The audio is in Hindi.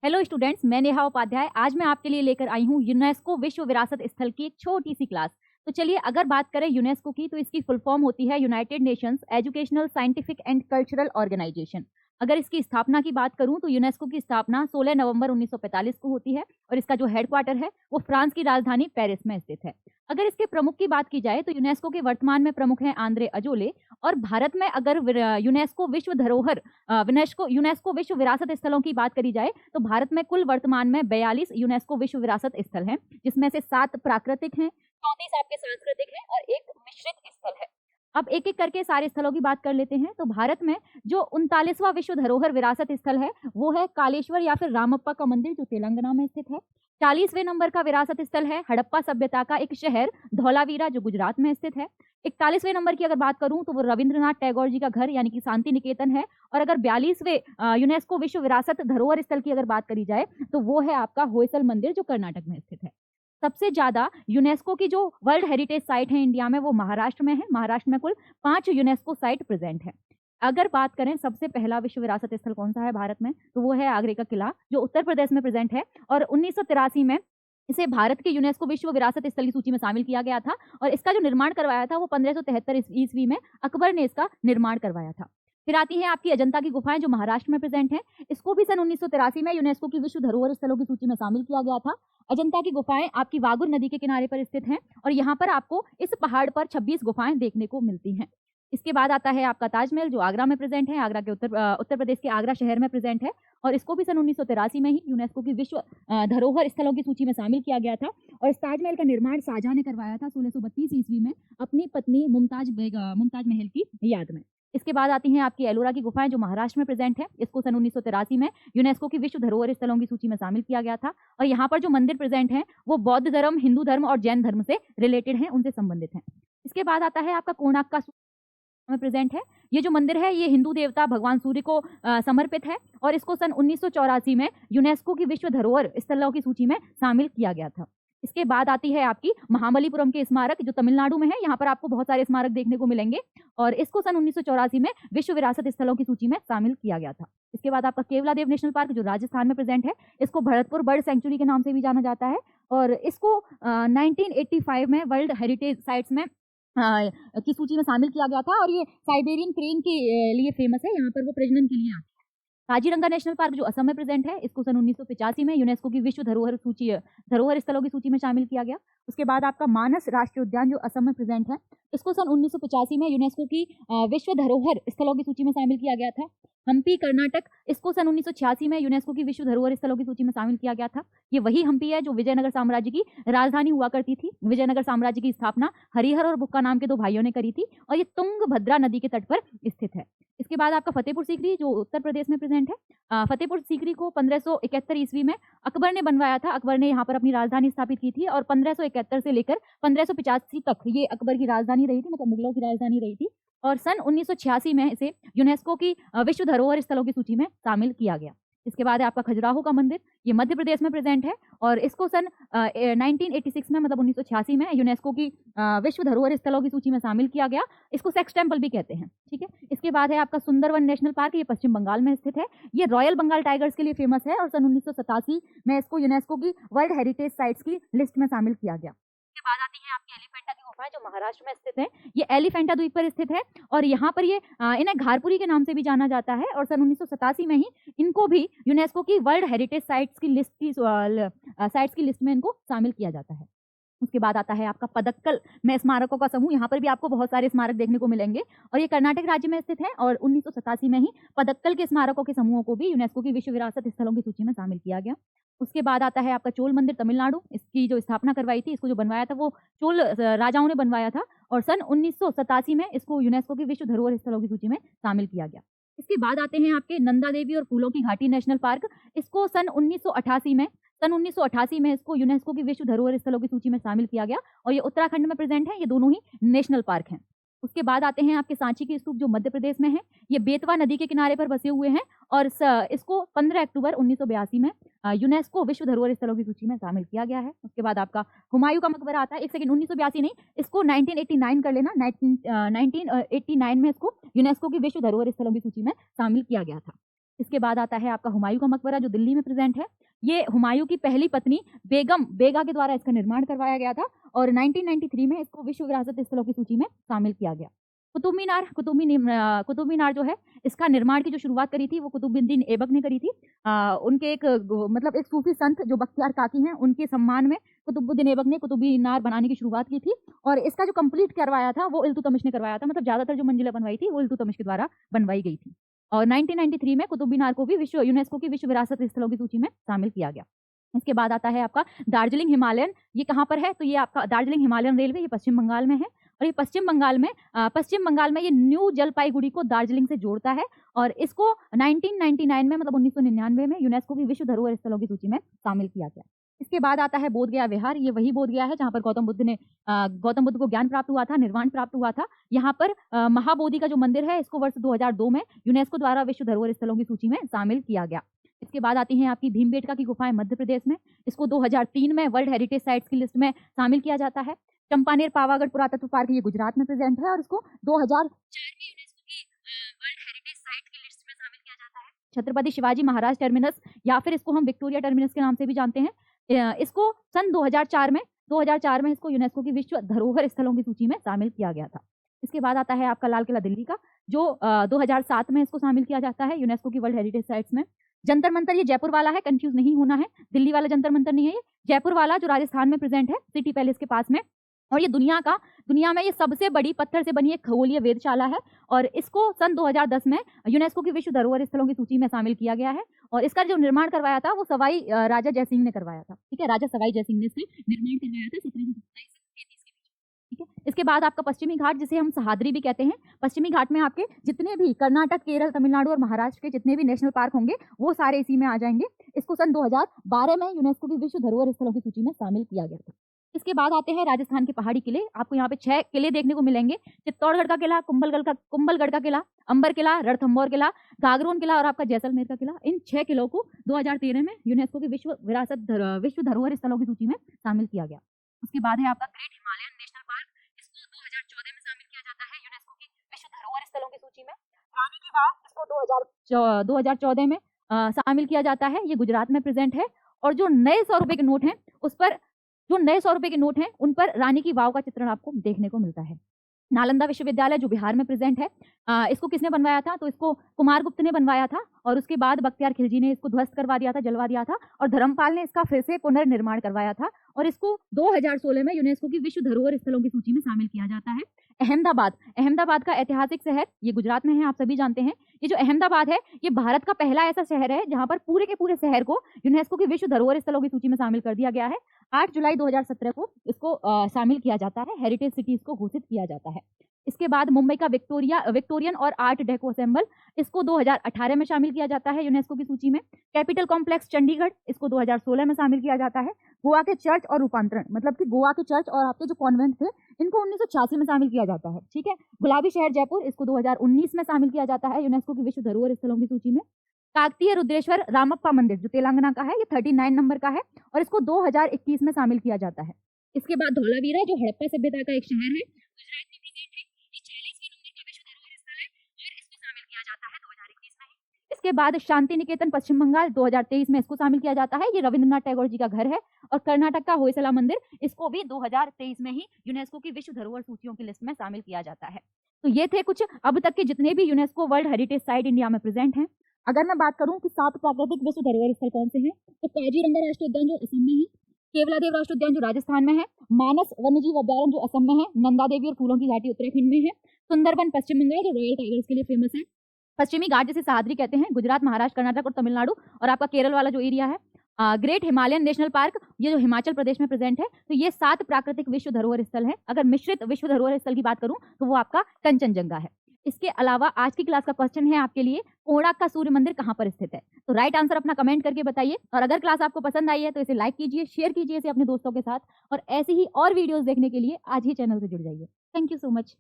हेलो स्टूडेंट्स, मैं नेहा उपाध्याय। आज मैं आपके लिए लेकर आई हूँ यूनेस्को विश्व विरासत स्थल की एक छोटी सी क्लास। तो चलिए, अगर बात करें यूनेस्को की तो इसकी फुल फॉर्म होती है United Nations educational scientific and cultural organization. अगर इसकी स्थापना की बात करूं तो यूनेस्को की स्थापना 16 नवंबर 1945 को होती है और इसका जो हेडक्वार्टर है वो फ्रांस की राजधानी पेरिस में स्थित है। अगर इसके प्रमुख की बात की जाए तो यूनेस्को के वर्तमान में प्रमुख हैं आंद्रे अजोले। और भारत में अगर यूनेस्को विश्व धरोहर यूनेस्को विश्व विरासत स्थलों की बात करी जाए तो भारत में कुल वर्तमान में 42 यूनेस्को विश्व विरासत स्थल हैं, जिसमें से 7 प्राकृतिक हैं, 34 आपके सांस्कृतिक हैं और एक मिश्रित स्थल है। अब एक एक करके सारे स्थलों की बात कर लेते हैं। तो भारत में जो 39वां विश्व धरोहर विरासत स्थल है वो है कालेश्वर या फिर रामप्पा का मंदिर, जो तेलंगाना में स्थित है। 40वें नंबर का विरासत स्थल है हड़प्पा सभ्यता का एक शहर धौलावीरा, जो गुजरात में स्थित है। 41वें नंबर की अगर बात करूं तो वो रविंद्रनाथ टैगोर जी का घर यानी कि शांति निकेतन है। और अगर 42वें यूनेस्को विश्व विरासत धरोहर स्थल की अगर बात करी जाए तो वो है आपका होयसल मंदिर, जो कर्नाटक में स्थित है। सबसे ज्यादा यूनेस्को की जो वर्ल्ड हेरिटेज साइट है इंडिया में वो महाराष्ट्र में है। महाराष्ट्र में कुल 5 यूनेस्को साइट प्रेजेंट है। अगर बात करें सबसे पहला विश्व विरासत स्थल कौन सा है भारत में, तो वो है आगरे का किला, जो उत्तर प्रदेश में प्रेजेंट है। और 1983 में इसे भारत के यूनेस्को विश्व विरासत स्थल की सूची में शामिल किया गया था। और इसका जो निर्माण करवाया था वो 1573 ईस्वी में अकबर ने इसका निर्माण करवाया था। फिर आती है आपकी अजंता की गुफाएं, जो महाराष्ट्र में प्रेजेंट है। इसको भी सन 1983 में यूनेस्को की विश्व धरोहर स्थलों की सूची में शामिल किया गया था। अजंता की गुफाएं आपकी वागुर नदी के किनारे पर स्थित हैं और यहाँ पर आपको इस पहाड़ पर 26 गुफाएं देखने को मिलती हैं। इसके बाद आता है आपका ताजमहल, जो आगरा में प्रेजेंट है, आगरा के उत्तर प्रदेश के आगरा शहर में प्रेजेंट है। और इसको भी सन 1983 में ही यूनेस्को की विश्व धरोहर स्थलों की सूची में शामिल किया गया था। और इस ताजमहल का निर्माण शाहजहां ने करवाया था 1632 ईस्वी में अपनी पत्नी मुमताज महल की याद में। इसके बाद आती हैं आपकी एलोरा की गुफाएं, जो महाराष्ट्र में प्रेजेंट है। इसको सन 1983 में यूनेस्को की विश्व धरोहर स्थलों की सूची में शामिल किया गया था। और यहाँ पर जो मंदिर प्रेजेंट हैं वो बौद्ध धर्म, हिंदू धर्म और जैन धर्म से रिलेटेड हैं, उनसे संबंधित हैं। इसके बाद आता है आपका कोणार्क का में प्रेजेंट है। ये जो मंदिर है ये हिंदू देवता भगवान सूर्य को समर्पित है और इसको सन 1984 में यूनेस्को की विश्व धरोहर स्थलों की सूची में शामिल किया गया था। इसके बाद आती है आपकी महाबलीपुरम के स्मारक, जो तमिलनाडु में है। यहाँ पर आपको बहुत सारे स्मारक देखने को मिलेंगे और इसको सन 1984 में विश्व विरासत स्थलों की सूची में शामिल किया गया था। इसके बाद आपका केवलादेव नेशनल पार्क, जो राजस्थान में प्रेजेंट है। इसको भरतपुर बर्ड सेंचुरी के नाम से भी जाना जाता है और इसको 1985 में वर्ल्ड हेरिटेज साइट्स में की सूची में शामिल किया गया था। और ये साइबेरियन क्रेन के लिए फेमस है, यहाँ पर वो प्रजनन के लिए आते हैं। काजीरंगा नेशनल पार्क, जो असम में प्रेजेंट है, इसको सन 1985 में यूनेस्को की विश्व धरोहर स्थलों की सूची में शामिल किया गया। उसके बाद आपका मानस राष्ट्रीय उद्यान, जो असम में प्रेजेंट है, इसको सन 1985 में यूनेस्को की विश्व धरोहर स्थलों की सूची में शामिल किया गया था। हम्पी कर्नाटक, इसको सन 1986 में यूनेस्को की विश्व धरोहर स्थलों की सूची में शामिल किया गया था। ये वही हम्पी है जो विजयनगर साम्राज्य की राजधानी हुआ करती थी। विजयनगर साम्राज्य की स्थापना हरिहर और बुक्का नाम के 2 भाइयों ने करी थी और ये तुंगभद्रा नदी के तट पर स्थित है। इसके बाद आपका फतेहपुर सीकरी, जो उत्तर प्रदेश में प्रेजेंट है। फतेहपुर सीकरी को 1571 ईस्वी में अकबर ने बनवाया था। अकबर ने यहाँ पर अपनी राजधानी स्थापित की थी और 1571 से लेकर 1585 तक ये अकबर की राजधानी रही थी, मतलब मुगलों की राजधानी रही थी। और सन 1986 में इसे यूनेस्को की विश्व धरोहर स्थलों की सूची में शामिल किया गया। इसके बाद है आपका खजुराहो का मंदिर, ये मध्य प्रदेश में प्रेजेंट है और इसको सन 1986 में, मतलब 1986 में यूनेस्को की विश्व धरोहर स्थलों की सूची में शामिल किया गया। इसको सेक्स टेम्पल भी कहते हैं, ठीक है। इसके बाद है आपका सुंदरवन नेशनल पार्क, ये पश्चिम बंगाल में स्थित है। ये रॉयल बंगाल टाइगर्स के लिए फेमस है और सन 1987 में इसको यूनेस्को की वर्ल्ड हेरिटेज साइट्स की लिस्ट में शामिल किया गया। इसके बाद आती है आपकी एलिफेंटा की गुफाएं, जो महाराष्ट्र में स्थित है। ये एलिफेंटा द्वीप पर स्थित है और यहाँ पर ये इन्हें घारपुरी के नाम से भी जाना जाता है। और सन 1987 में ही इनको भी यूनेस्को की वर्ल्ड हेरिटेज साइट्स की लिस्ट में इनको शामिल किया जाता है। उसके बाद आता है आपका पदक्कल में स्मारकों का समूह। यहाँ पर भी आपको बहुत सारे स्मारक देखने को मिलेंगे और ये कर्नाटक राज्य में स्थित है। और 1987 में ही पदक्कल के स्मारकों के समूहों को भी यूनेस्को की विश्व विरासत स्थलों की सूची में शामिल किया गया। उसके बाद आता है आपका चोल मंदिर, तमिलनाडु। इसकी जो स्थापना करवाई थी, इसको जो बनवाया था वो चोल राजाओं ने बनवाया था और सन 1987 में इसको यूनेस्को की विश्व धरोहर स्थलों की सूची में शामिल किया गया। इसके बाद आते हैं आपके नंदा देवी और फूलों की घाटी नेशनल पार्क। इसको सन 1988 में इसको यूनेस्को की विश्व धरोहर स्थलों की सूची में शामिल किया गया और ये उत्तराखंड में प्रेजेंट है। ये दोनों ही नेशनल पार्क हैं। उसके बाद आते हैं आपके सांची के स्तूप, जो मध्य प्रदेश में है। ये बेतवा नदी के किनारे पर बसे हुए हैं और इसको 15 अक्टूबर 1982 में यूनेस्को विश्व धरोहर स्थलों की सूची में शामिल किया गया है। उसके बाद आपका हुमायूं का मकबरा आता है। एक सेकंड, 1982 नहीं, इसको 1989 कर लेना। 1989 में इसको यूनेस्को की विश्व धरोहर स्थलों की सूची में शामिल किया गया था। इसके बाद आता है आपका हुमायूं का मकबरा जो दिल्ली में प्रेजेंट है। ये हुमायूं की पहली पत्नी बेगम बेगा के द्वारा इसका निर्माण करवाया गया था और 1993 में इसको विश्व विरासत स्थलों की सूची में शामिल किया गया। कुतुब मीनार जो है इसका निर्माण की जो शुरुआत करी थी वो कुतुबुद्दीन ऐबक ने करी थी। उनके एक मतलब एक सूफी संत जो बख्तियार काकी हैं उनके सम्मान में कुतुबुद्दीन ऐबक ने कुतुब मीनार बनाने की शुरुआत की थी और इसका जो कंप्लीट करवाया था वो इल्तुतमिश ने करवाया था। मतलब ज्यादातर जो मंजिलें बनवाई थी वो इल्तुतमिश के द्वारा बनवाई गई थी और 1993 में कुतुब मीनार को भी यूनेस्को की विश्व विरासत स्थलों की सूची में शामिल किया गया। इसके बाद आता है आपका दार्जिलिंग हिमालयन। ये कहाँ पर है? तो ये आपका दार्जिलिंग हिमालयन रेलवे ये पश्चिम बंगाल में है और ये पश्चिम बंगाल में ये न्यू जलपाईगुड़ी को दार्जिलिंग से जोड़ता है और इसको 1999 में मतलब 1999 में यूनेस्को की विश्व धरोहर स्थलों की सूची में शामिल किया गया। इसके बाद आता है बोध गया विहार। ये वही बोध गया है जहाँ पर गौतम बुद्ध को ज्ञान प्राप्त हुआ था, निर्वाण प्राप्त हुआ था। यहाँ पर महाबोधि का जो मंदिर है इसको वर्ष 2002 में यूनेस्को द्वारा विश्व धरोहर स्थलों की सूची में शामिल किया गया। इसके बाद आती हैं आपकी भीमबेटका की गुफाएं मध्य प्रदेश में। इसको 2003 में वर्ल्ड हेरिटेज साइट्स की लिस्ट में शामिल किया जाता है। चंपानेर पावागढ़ पुरातत्व पार्क ये गुजरात में प्रेजेंट है और इसको 2004 में यूनेस्को की वर्ल्ड हेरिटेज साइट की लिस्ट में शामिल किया जाता है। छत्रपति शिवाजी महाराज टर्मिनस या फिर इसको हम विक्टोरिया टर्मिनस के नाम से भी जानते हैं। इसको सन 2004 में इसको यूनेस्को की विश्व धरोहर स्थलों की सूची में शामिल किया गया था। इसके बाद आता है आपका लाल किला दिल्ली का जो 2007 में इसको शामिल किया जाता है यूनेस्को की वर्ल्ड हेरिटेज साइट्स में। जंतर मंतर ये जयपुर वाला है, कंफ्यूज नहीं होना है, दिल्ली वाला जंतर मंतर नहीं है, ये जयपुर वाला जो राजस्थान में प्रेजेंट है सिटी पैलेस के पास में। और ये दुनिया में ये सबसे बड़ी पत्थर से बनी एक खगोलीय वेधशाला है और इसको सन 2010 में यूनेस्को की विश्व धरोहर स्थलों की सूची में शामिल किया गया है और इसका जो निर्माण करवाया था वो सवाई राजा जयसिंह ने करवाया था। ठीक है, राजा सवाई जयसिंह ने इसका निर्माण करवाया था 1727 से 1733 के बीच। ठीक है, इसके बाद आपका पश्चिमी घाट जिसे हम सहाद्री भी कहते हैं। पश्चिमी घाट में आपके जितने भी कर्नाटक, केरल, तमिलनाडु और महाराष्ट्र के जितने भी नेशनल पार्क होंगे वो सारे इसी में आ जाएंगे। इसको सन 2012 में यूनेस्को की विश्व धरोहर स्थलों की सूची में शामिल किया गया था। इसके बाद आते हैं राजस्थान के पहाड़ी किले। आपको यहाँ पे 6 किले देखने को मिलेंगे। चित्तौड़गढ़ का किला, कुंभलगढ़ का किला, अंबर किला, रणथंभौर किला, गागरोन किला और आपका जैसलमेर का किला। इन 6 किलों को 2013 में यूनेस्को की विश्व धरोहर स्थलों की सूची में शामिल किया गया। उसके बाद है आपका ग्रेट हिमालयन नेशनल पार्क। इसको 2014 में शामिल किया जाता है यूनेस्को की विश्व धरोहर स्थलों की सूची में। रानी की वाव इसको 2014 में शामिल किया जाता है। ये गुजरात में प्रेजेंट है और जो नए 100 रुपए के नोट हैं उन पर रानी की वाव का चित्रण आपको देखने को मिलता है। नालंदा विश्वविद्यालय जो बिहार में प्रेजेंट है, इसको किसने बनवाया था? तो इसको कुमारगुप्त ने बनवाया था और उसके बाद बख्तियार खिलजी ने इसको ध्वस्त करवा दिया था, जलवा दिया था और धर्मपाल ने इसका फिर से पुनर्निर्माण करवाया था और इसको 2016 में यूनेस्को की विश्व धरोहर स्थलों की सूची में शामिल किया जाता है। अहमदाबाद का ऐतिहासिक शहर ये गुजरात में है, आप सभी जानते हैं। ये जो अहमदाबाद है ये भारत का पहला ऐसा शहर है जहां पर पूरे के पूरे शहर को यूनेस्को की विश्व धरोहर स्थलों की सूची में शामिल कर दिया गया है। 8 जुलाई 2017 को इसको शामिल किया जाता है, हेरिटेज सिटी इसको घोषित किया जाता है। इसके बाद मुंबई का विक्टोरियन और आर्ट डेको असेंबल, इसको 2018 में शामिल किया जाता है यूनेस्को की सूची में। कैपिटल कॉम्प्लेक्स चंडीगढ़, इसको 2016 में शामिल किया जाता है। गोवा के चर्च और रूपांतरण, मतलब कि गोवा के चर्च और आपके जो कॉन्वेंट थे इनको 1986 में शामिल किया जाता है। ठीक है, गुलाबी शहर जयपुर, इसको 2019 में शामिल किया जाता है यूनेस्को की विश्व धरोहर स्थलों की सूची में। काकतीय रुद्रेश्वर रामप्पा मंदिर जो तेलंगाना का है, ये 39 नंबर का है और इसको 2021 में शामिल किया जाता है। इसके बाद धौलावीरा जो हड़प्पा सभ्यता का एक शहर है, गुजरात में प्रेजेंट है, ये 40वें नंबर का विश्व धरोहर स्थल है और इसको शामिल किया जाता है 2021 में ही। इसके बाद शांति निकेतन पश्चिम बंगाल 2023 में इसको शामिल किया जाता है। ये रविंद्रनाथ टैगोर जी का घर है। और कर्नाटक का होयसला मंदिर, इसको भी 2023 में ही यूनेस्को की विश्व धरोहर सूचियों की लिस्ट में शामिल किया जाता है। तो ये थे कुछ अब तक के जितने भी UNESCO world heritage site India में प्रेजेंट हैं। अगर मैं बात करूं कि 7 प्राकृतिक विश्व धरोहर स्थल कौन से हैं, तो काजीरंगा राष्ट्रीय उद्यान जो असम में है, केवलादेव राष्ट्रीय उद्यान जो राजस्थान में है, मानस वन्यजीव अभ्यारण्य जो असम में है, नंदा देवी और फूलों की घाटी उत्तराखंड में है, सुंदरबन पश्चिम बंगाल जो रॉयल टाइगर्स के लिए फेमस है, पश्चिमी घाट जिसे सहाद्री कहते हैं, गुजरात, महाराष्ट्र, कर्नाटक और तमिलनाडु और आपका केरल वाला जो एरिया है, ग्रेट हिमालयन नेशनल पार्क ये जो हिमाचल प्रदेश में प्रेजेंट है। तो ये 7 प्राकृतिक विश्व धरोहर स्थल है। अगर मिश्रित विश्व धरोहर स्थल की बात करूं तो वो आपका कंचनजंगा है। इसके अलावा आज की क्लास का क्वेश्चन है आपके लिए, कोणार्क का सूर्य मंदिर कहां पर स्थित है? तो राइट आंसर अपना कमेंट करके बताइए और अगर क्लास आपको पसंद आई है तो इसे लाइक कीजिए, शेयर कीजिए इसे अपने दोस्तों के साथ और ऐसी ही और वीडियोस देखने के लिए आज ही चैनल से जुड़ जाइए। Thank you so much.